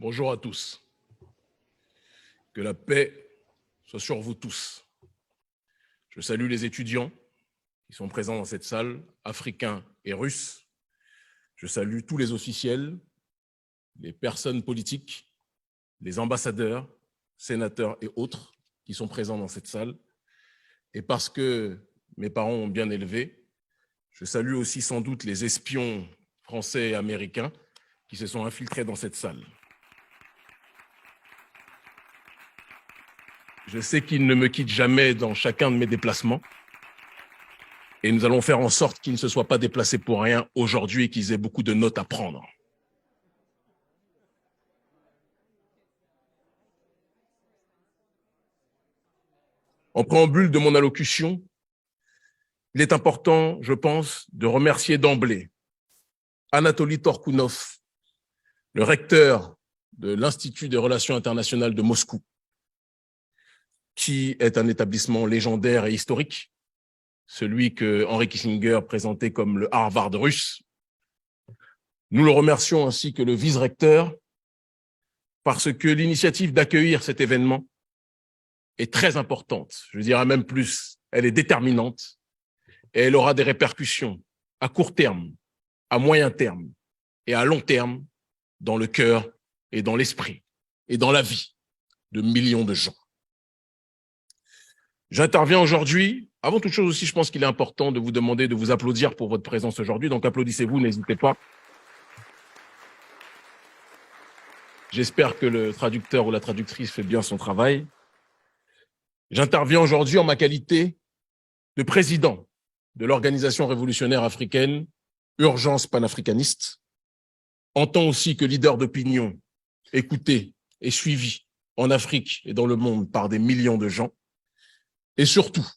Bonjour à tous. Que la paix soit sur vous tous. Je salue les étudiants qui sont présents dans cette salle, africains et russes. Je salue tous les officiels, les personnes politiques, les ambassadeurs, sénateurs et autres qui sont présents dans cette salle. Et parce que mes parents ont bien élevé, je salue aussi sans doute les espions français et américains qui se sont infiltrés dans cette salle. Je sais qu'ils ne me quittent jamais dans chacun de mes déplacements. Et nous allons faire en sorte qu'ils ne se soient pas déplacés pour rien aujourd'hui et qu'ils aient beaucoup de notes à prendre. En préambule de mon allocution, il est important, je pense, de remercier d'emblée Anatoly Torkounov, le recteur de l'Institut des Relations internationales de Moscou, qui est un établissement légendaire et historique, celui que Henry Kissinger présentait comme le Harvard russe. Nous le remercions ainsi que le vice-recteur parce que l'initiative d'accueillir cet événement est très importante. Je dirais même plus, elle est déterminante et elle aura des répercussions à court terme, à moyen terme et à long terme dans le cœur et dans l'esprit et dans la vie de millions de gens. J'interviens aujourd'hui. Avant toute chose aussi, je pense qu'il est important de vous demander de vous applaudir pour votre présence aujourd'hui. Donc applaudissez-vous, n'hésitez pas. J'espère que le traducteur ou la traductrice fait bien son travail. J'interviens aujourd'hui en ma qualité de président de l'Organisation révolutionnaire africaine, Urgence panafricaniste, en tant aussi que leader d'opinion, écouté et suivi en Afrique et dans le monde par des millions de gens, et surtout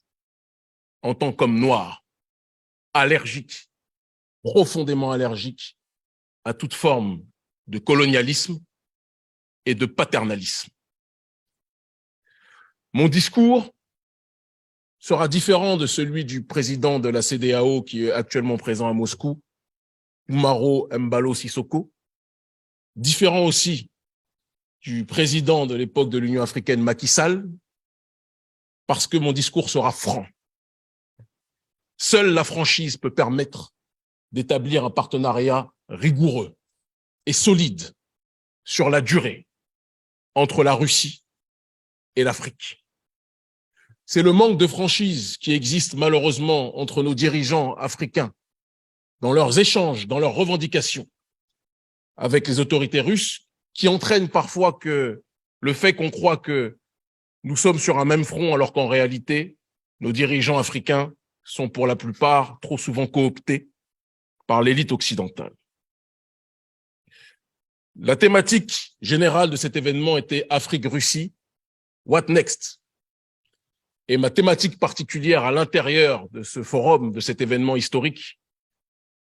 en tant qu'homme noir, allergique, profondément allergique à toute forme de colonialisme et de paternalisme. Mon discours sera différent de celui du président de la CEDEAO qui est actuellement présent à Moscou, Umaro Embalo Sissoko, différent aussi du président de l'époque de l'Union africaine, Macky Sall, parce que mon discours sera franc. Seule la franchise peut permettre d'établir un partenariat rigoureux et solide sur la durée entre la Russie et l'Afrique. C'est le manque de franchise qui existe malheureusement entre nos dirigeants africains dans leurs échanges, dans leurs revendications avec les autorités russes qui entraîne parfois que le fait qu'on croit que nous sommes sur un même front alors qu'en réalité, nos dirigeants africains sont pour la plupart trop souvent cooptés par l'élite occidentale. La thématique générale de cet événement était Afrique-Russie, what next? Et ma thématique particulière à l'intérieur de ce forum, de cet événement historique,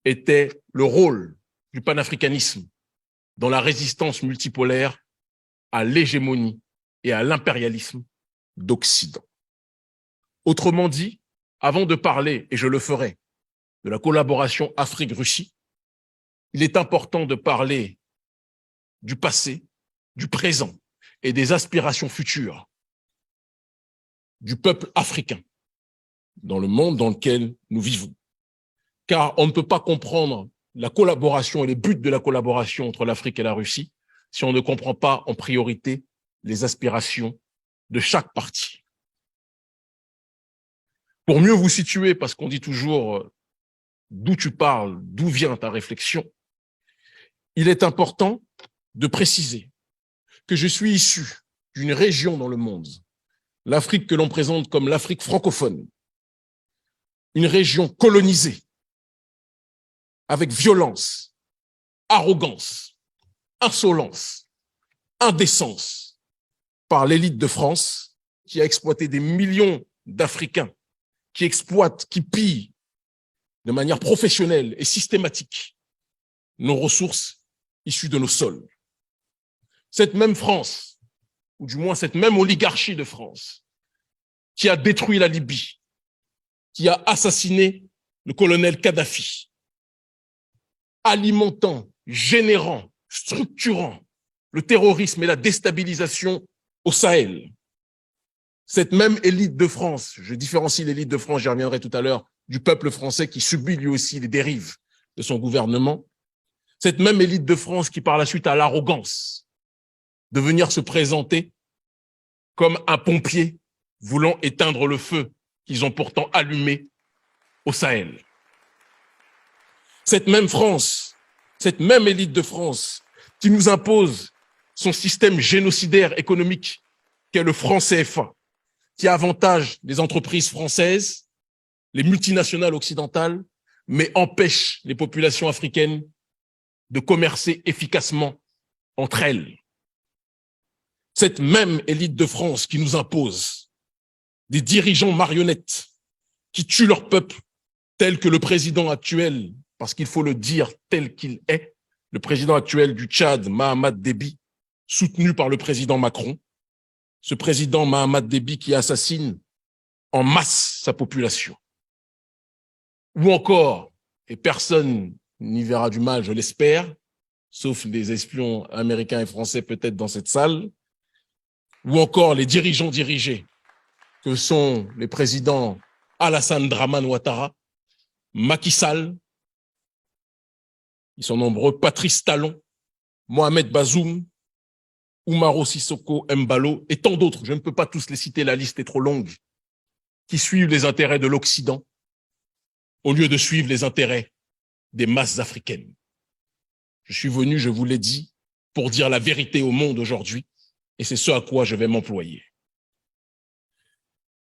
était le rôle du panafricanisme dans la résistance multipolaire à l'hégémonie et à l'impérialisme d'Occident. Autrement dit, avant de parler, et je le ferai, de la collaboration Afrique-Russie, il est important de parler du passé, du présent et des aspirations futures du peuple africain dans le monde dans lequel nous vivons. Car on ne peut pas comprendre la collaboration et les buts de la collaboration entre l'Afrique et la Russie si on ne comprend pas en priorité les aspirations de chaque partie. Pour mieux vous situer, parce qu'on dit toujours d'où tu parles, d'où vient ta réflexion, il est important de préciser que je suis issu d'une région dans le monde, l'Afrique que l'on présente comme l'Afrique francophone, une région colonisée avec violence, arrogance, insolence, indécence par l'élite de France qui a exploité des millions d'Africains, qui exploitent, qui pillent de manière professionnelle et systématique nos ressources issues de nos sols. Cette même France, ou du moins cette même oligarchie de France, qui a détruit la Libye, qui a assassiné le colonel Kadhafi, alimentant, générant, structurant le terrorisme et la déstabilisation au Sahel. Cette même élite de France, je différencie l'élite de France, j'y reviendrai tout à l'heure, du peuple français qui subit lui aussi les dérives de son gouvernement, cette même élite de France qui par la suite a l'arrogance de venir se présenter comme un pompier voulant éteindre le feu qu'ils ont pourtant allumé au Sahel. Cette même France, cette même élite de France qui nous impose son système génocidaire économique qu'est le franc CFA, qui avantage les entreprises françaises, les multinationales occidentales, mais empêche les populations africaines de commercer efficacement entre elles. Cette même élite de France qui nous impose des dirigeants marionnettes qui tuent leur peuple, tel que le président actuel, parce qu'il faut le dire tel qu'il est, le président actuel du Tchad, Mahamat Déby, soutenu par le président Macron, ce président Mahamat Déby qui assassine en masse sa population. Ou encore, et personne n'y verra du mal, je l'espère, sauf les espions américains et français peut-être dans cette salle, ou encore les dirigeants dirigés, que sont les présidents Alassane Dramane Ouattara, Macky Sall, ils sont nombreux, Patrice Talon, Mohamed Bazoum, Umaro Sissoko Embalo et tant d'autres, je ne peux pas tous les citer, la liste est trop longue, qui suivent les intérêts de l'Occident au lieu de suivre les intérêts des masses africaines. Je suis venu, je vous l'ai dit, pour dire la vérité au monde aujourd'hui, et c'est ce à quoi je vais m'employer.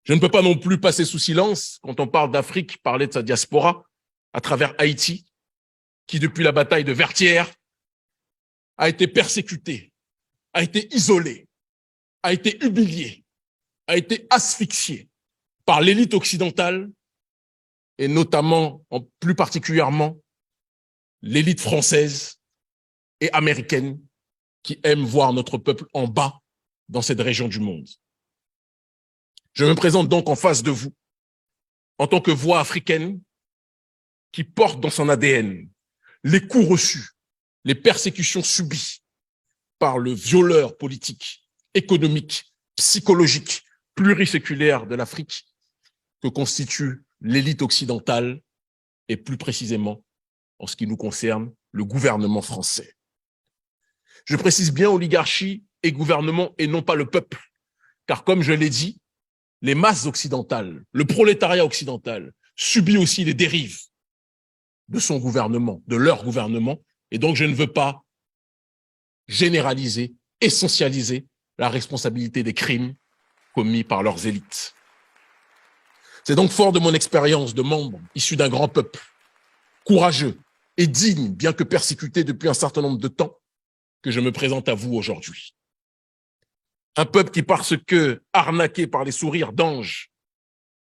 Je ne peux pas non plus passer sous silence, quand on parle d'Afrique, parler de sa diaspora, à travers Haïti, qui depuis la bataille de Vertières a été persécutée, a été isolée, a été humiliée, a été asphyxiée par l'élite occidentale et notamment, plus particulièrement, l'élite française et américaine qui aime voir notre peuple en bas dans cette région du monde. Je me présente donc en face de vous en tant que voix africaine qui porte dans son ADN les coups reçus, les persécutions subies par le violeur politique, économique, psychologique, pluriséculaire de l'Afrique que constitue l'élite occidentale et plus précisément, en ce qui nous concerne, le gouvernement français. Je précise bien oligarchie et gouvernement et non pas le peuple, car comme je l'ai dit, les masses occidentales, le prolétariat occidental subit aussi les dérives de son gouvernement, de leur gouvernement, et donc je ne veux pas généraliser, essentialiser la responsabilité des crimes commis par leurs élites. C'est donc fort de mon expérience de membre issu d'un grand peuple, courageux et digne, bien que persécuté depuis un certain nombre de temps, que je me présente à vous aujourd'hui. Un peuple qui, parce que arnaqué par les sourires d'anges,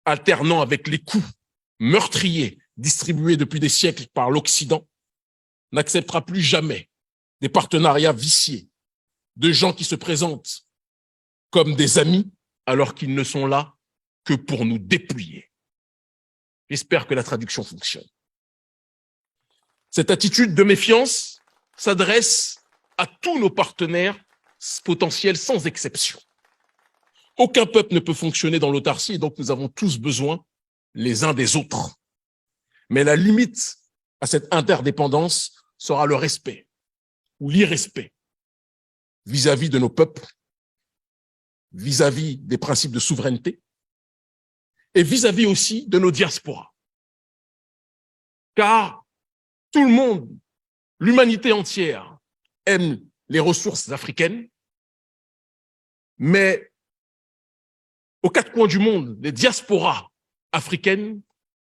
alternant avec les coups meurtriers distribués depuis des siècles par l'Occident, n'acceptera plus jamais des partenariats viciés, de gens qui se présentent comme des amis alors qu'ils ne sont là que pour nous dépouiller. J'espère que la traduction fonctionne. Cette attitude de méfiance s'adresse à tous nos partenaires potentiels sans exception. Aucun peuple ne peut fonctionner dans l'autarcie et donc nous avons tous besoin les uns des autres. Mais la limite à cette interdépendance sera le respect ou l'irrespect vis-à-vis de nos peuples, vis-à-vis des principes de souveraineté et vis-à-vis aussi de nos diasporas. Car tout le monde, l'humanité entière, aime les ressources africaines, mais aux quatre coins du monde, les diasporas africaines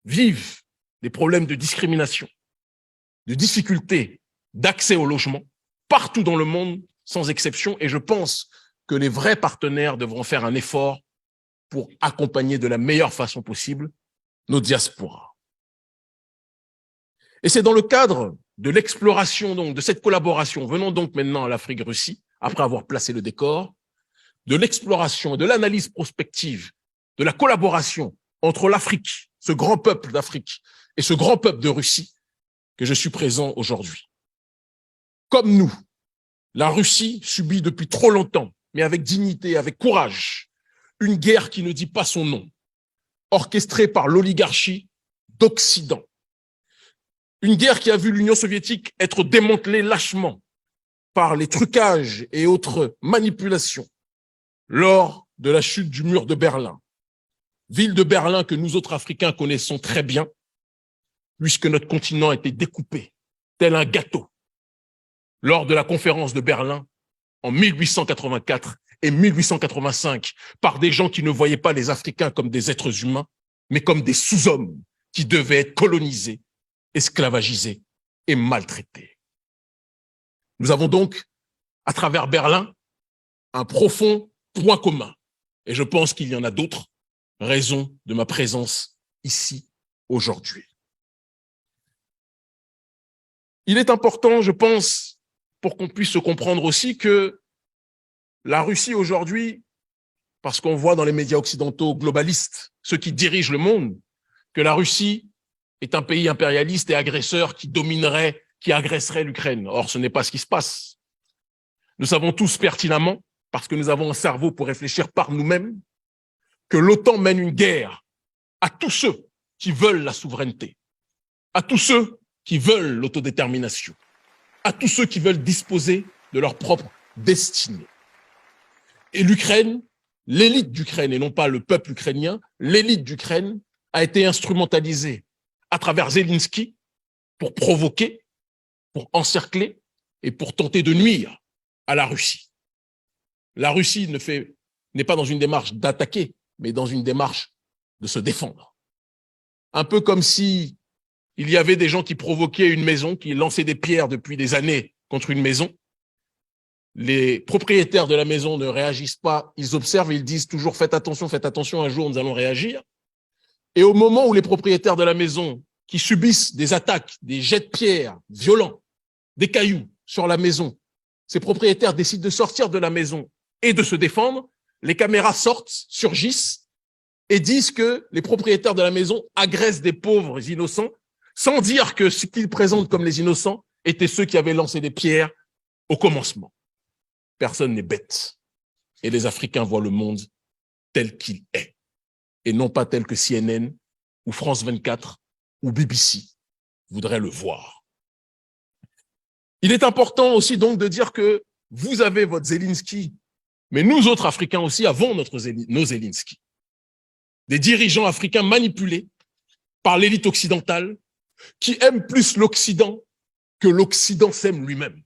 vivent des problèmes de discrimination, de difficultés d'accès au logement, partout dans le monde, sans exception, et je pense que les vrais partenaires devront faire un effort pour accompagner de la meilleure façon possible nos diasporas. Et c'est dans le cadre de l'exploration, donc, de cette collaboration, venons donc maintenant à l'Afrique-Russie, après avoir placé le décor, de l'exploration, de l'analyse prospective, de la collaboration entre l'Afrique, ce grand peuple d'Afrique, et ce grand peuple de Russie, que je suis présent aujourd'hui. Comme nous, La Russie subit depuis trop longtemps, mais avec dignité, avec courage, une guerre qui ne dit pas son nom, orchestrée par l'oligarchie d'Occident. Une guerre qui a vu l'Union soviétique être démantelée lâchement par les trucages et autres manipulations lors de la chute du mur de Berlin. Ville de Berlin que nous autres Africains connaissons très bien, puisque notre continent a été découpé tel un gâteau lors de la conférence de Berlin en 1884 et 1885 par des gens qui ne voyaient pas les Africains comme des êtres humains, mais comme des sous-hommes qui devaient être colonisés, esclavagisés et maltraités. Nous avons donc, à travers Berlin, un profond point commun. Et je pense qu'il y en a d'autres raisons de ma présence ici aujourd'hui. Il est important, je pense, pour qu'on puisse se comprendre aussi que la Russie aujourd'hui, parce qu'on voit dans les médias occidentaux globalistes, ceux qui dirigent le monde, que la Russie est un pays impérialiste et agresseur qui dominerait, qui agresserait l'Ukraine. Or, ce n'est pas ce qui se passe. Nous savons tous pertinemment, parce que nous avons un cerveau pour réfléchir par nous-mêmes, que l'OTAN mène une guerre à tous ceux qui veulent la souveraineté, à tous ceux qui veulent l'autodétermination, à tous ceux qui veulent disposer de leur propre destinée. Et l'Ukraine, l'élite d'Ukraine, et non pas le peuple ukrainien, l'élite d'Ukraine a été instrumentalisée à travers Zelensky pour provoquer, pour encercler et pour tenter de nuire à la Russie. La Russie n'est pas dans une démarche d'attaquer, mais dans une démarche de se défendre. Un peu comme si il y avait des gens qui provoquaient une maison, qui lançaient des pierres depuis des années contre une maison. Les propriétaires de la maison ne réagissent pas, ils observent, ils disent toujours faites attention, un jour nous allons réagir. Et au moment où les propriétaires de la maison qui subissent des attaques, des jets de pierres violents, des cailloux sur la maison, ces propriétaires décident de sortir de la maison et de se défendre, les caméras sortent, surgissent et disent que les propriétaires de la maison agressent des pauvres innocents sans dire que ce qu'ils présentent comme les innocents étaient ceux qui avaient lancé des pierres au commencement. Personne n'est bête. Et les Africains voient le monde tel qu'il est. Et non pas tel que CNN ou France 24 ou BBC voudraient le voir. Il est important aussi donc de dire que vous avez votre Zelensky, mais nous autres Africains aussi avons nos Zelensky. Des dirigeants africains manipulés par l'élite occidentale qui aiment plus l'Occident que l'Occident s'aime lui-même.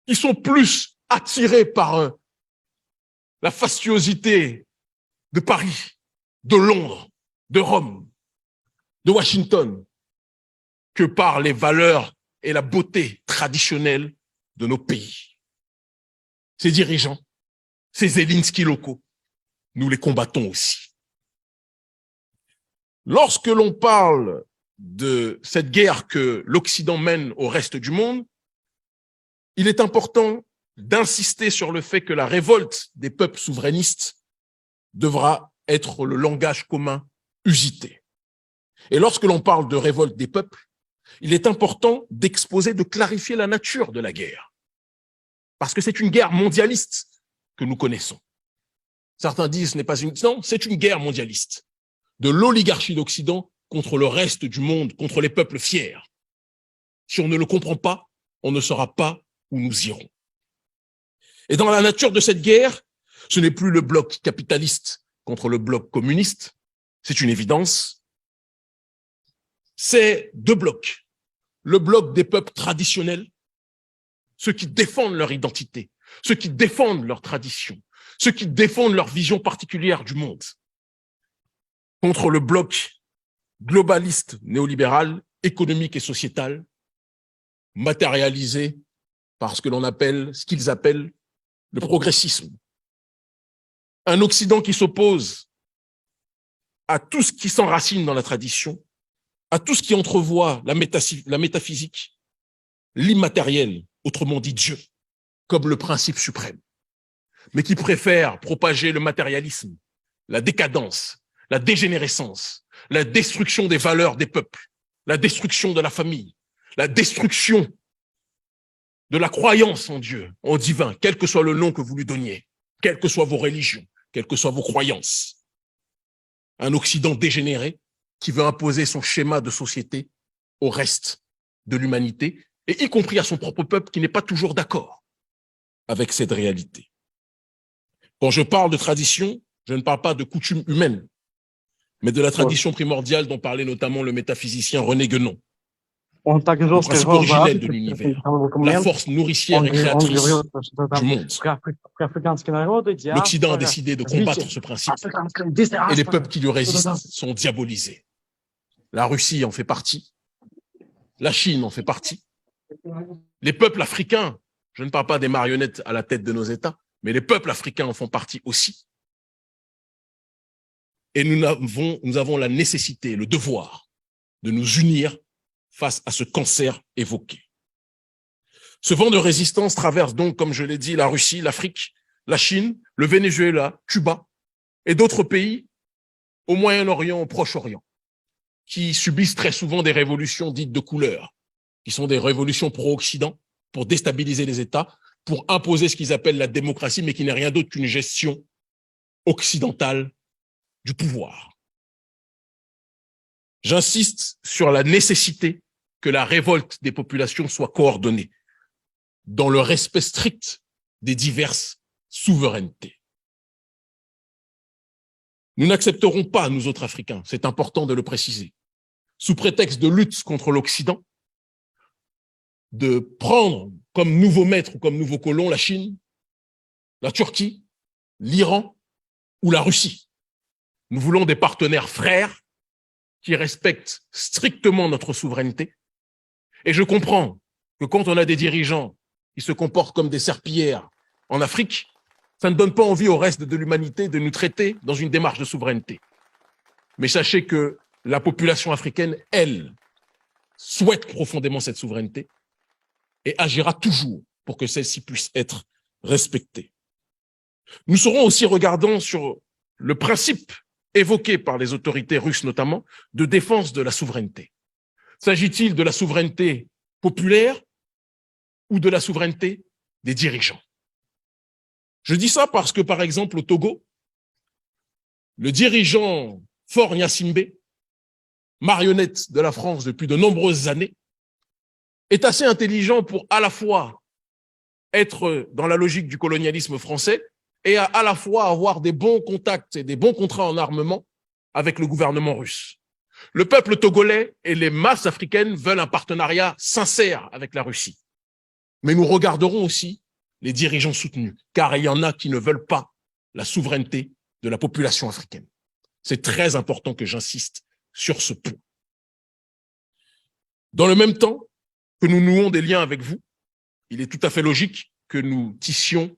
Ils sont plus attirés par la fastuosité de Paris, de Londres, de Rome, de Washington, que par les valeurs et la beauté traditionnelle de nos pays. Ces dirigeants, ces Zelensky locaux, nous les combattons aussi. Lorsque l'on parle de cette guerre que l'Occident mène au reste du monde, il est important d'insister sur le fait que la révolte des peuples souverainistes devra être le langage commun usité. Et lorsque l'on parle de révolte des peuples, il est important d'exposer, de clarifier la nature de la guerre. Parce que c'est une guerre mondialiste que nous connaissons. Certains disent ce n'est pas une... Non, c'est une guerre mondialiste. De l'oligarchie d'Occident contre le reste du monde, contre les peuples fiers. Si on ne le comprend pas, on ne saura pas où nous irons. Et dans la nature de cette guerre, ce n'est plus le bloc capitaliste contre le bloc communiste, c'est une évidence. C'est deux blocs. Le bloc des peuples traditionnels, ceux qui défendent leur identité, ceux qui défendent leur tradition, ceux qui défendent leur vision particulière du monde, contre le bloc globaliste néolibéral, économique et sociétal, matérialisé par ce qu'ils appellent le progressisme. Un Occident qui s'oppose à tout ce qui s'enracine dans la tradition, à tout ce qui entrevoit la métaphysique, l'immatériel, autrement dit Dieu, comme le principe suprême, mais qui préfère propager le matérialisme, la décadence, la dégénérescence, la destruction des valeurs des peuples, la destruction de la famille, la destruction de la croyance en Dieu, en divin, quel que soit le nom que vous lui donniez, quelles que soient vos religions, quelles que soient vos croyances. Un Occident dégénéré qui veut imposer son schéma de société au reste de l'humanité, et y compris à son propre peuple qui n'est pas toujours d'accord avec cette réalité. Quand je parle de tradition, je ne parle pas de coutumes humaines, mais de la tradition primordiale dont parlait notamment le métaphysicien René Guénon. Le principe originel de l'univers, la force nourricière et créatrice du monde. L'Occident a décidé de combattre ce principe et les peuples qui lui résistent sont diabolisés. La Russie en fait partie, la Chine en fait partie, les peuples africains, je ne parle pas des marionnettes à la tête de nos États, mais les peuples africains en font partie aussi. Et nous avons la nécessité, le devoir de nous unir face à ce cancer évoqué. Ce vent de résistance traverse donc, comme je l'ai dit, la Russie, l'Afrique, la Chine, le Venezuela, Cuba et d'autres pays au Moyen-Orient, au Proche-Orient, qui subissent très souvent des révolutions dites de couleur, qui sont des révolutions pro-Occident pour déstabiliser les États, pour imposer ce qu'ils appellent la démocratie, mais qui n'est rien d'autre qu'une gestion occidentale du pouvoir. J'insiste sur la nécessité que la révolte des populations soit coordonnée dans le respect strict des diverses souverainetés. Nous n'accepterons pas, nous autres Africains, c'est important de le préciser, sous prétexte de lutte contre l'Occident, de prendre comme nouveau maître ou comme nouveau colon la Chine, la Turquie, l'Iran ou la Russie. Nous voulons des partenaires frères qui respectent strictement notre souveraineté. Et je comprends que quand on a des dirigeants qui se comportent comme des serpillères en Afrique, ça ne donne pas envie au reste de l'humanité de nous traiter dans une démarche de souveraineté. Mais sachez que la population africaine, elle, souhaite profondément cette souveraineté et agira toujours pour que celle-ci puisse être respectée. Nous serons aussi regardants sur le principe évoqué par les autorités russes notamment de défense de la souveraineté. S'agit-il de la souveraineté populaire ou de la souveraineté des dirigeants? Je dis ça parce que, par exemple, au Togo, le dirigeant Faure Gnassingbé, marionnette de la France depuis de nombreuses années, est assez intelligent pour à la fois être dans la logique du colonialisme français et à la fois avoir des bons contacts et des bons contrats en armement avec le gouvernement russe. Le peuple togolais et les masses africaines veulent un partenariat sincère avec la Russie. Mais nous regarderons aussi les dirigeants soutenus, car il y en a qui ne veulent pas la souveraineté de la population africaine. C'est très important que j'insiste sur ce point. Dans le même temps que nous nouons des liens avec vous, il est tout à fait logique que nous tissions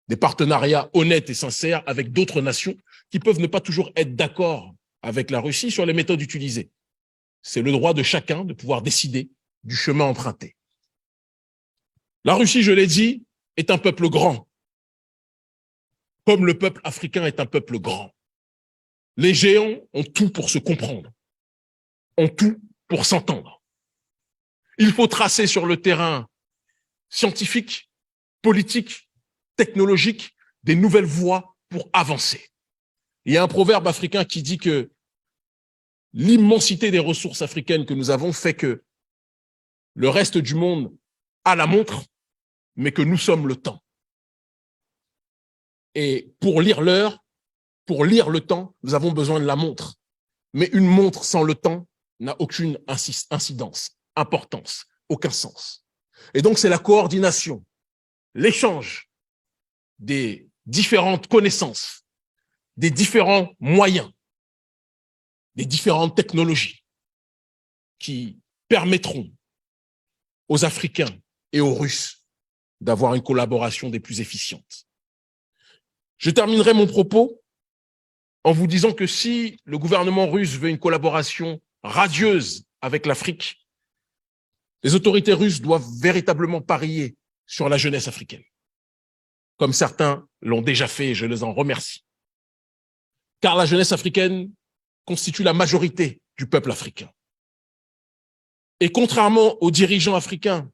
des partenariats honnêtes et sincères avec d'autres nations qui peuvent ne pas toujours être d'accord avec la Russie sur les méthodes utilisées. C'est le droit de chacun de pouvoir décider du chemin emprunté. La Russie, je l'ai dit, est un peuple grand, comme le peuple africain est un peuple grand. Les géants ont tout pour se comprendre, ont tout pour s'entendre. Il faut tracer sur le terrain scientifique, politique, technologique, des nouvelles voies pour avancer. Il y a un proverbe africain qui dit que l'immensité des ressources africaines que nous avons fait que le reste du monde a la montre, mais que nous sommes le temps. Et pour lire l'heure, pour lire le temps, nous avons besoin de la montre. Mais une montre sans le temps n'a aucune incidence, importance, aucun sens. Et donc, c'est la coordination, l'échange des différentes connaissances, des différents moyens, des différentes technologies qui permettront aux Africains et aux Russes d'avoir une collaboration des plus efficientes. Je terminerai mon propos en vous disant que si le gouvernement russe veut une collaboration radieuse avec l'Afrique, les autorités russes doivent véritablement parier sur la jeunesse africaine, comme certains l'ont déjà fait et je les en remercie. Car la jeunesse africaine constitue la majorité du peuple africain. Et contrairement aux dirigeants africains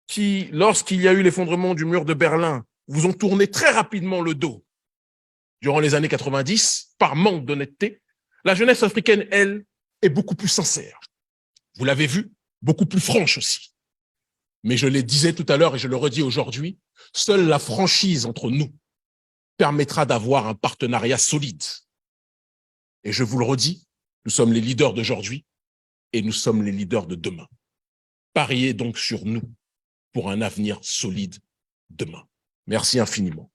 qui, lorsqu'il y a eu l'effondrement du mur de Berlin, vous ont tourné très rapidement le dos durant les années 90, par manque d'honnêteté, la jeunesse africaine, elle, est beaucoup plus sincère. Vous l'avez vu, beaucoup plus franche aussi. Mais je le disais tout à l'heure et je le redis aujourd'hui, seule la franchise entre nous permettra d'avoir un partenariat solide. Et je vous le redis, nous sommes les leaders d'aujourd'hui et nous sommes les leaders de demain. Pariez donc sur nous pour un avenir solide demain. Merci infiniment.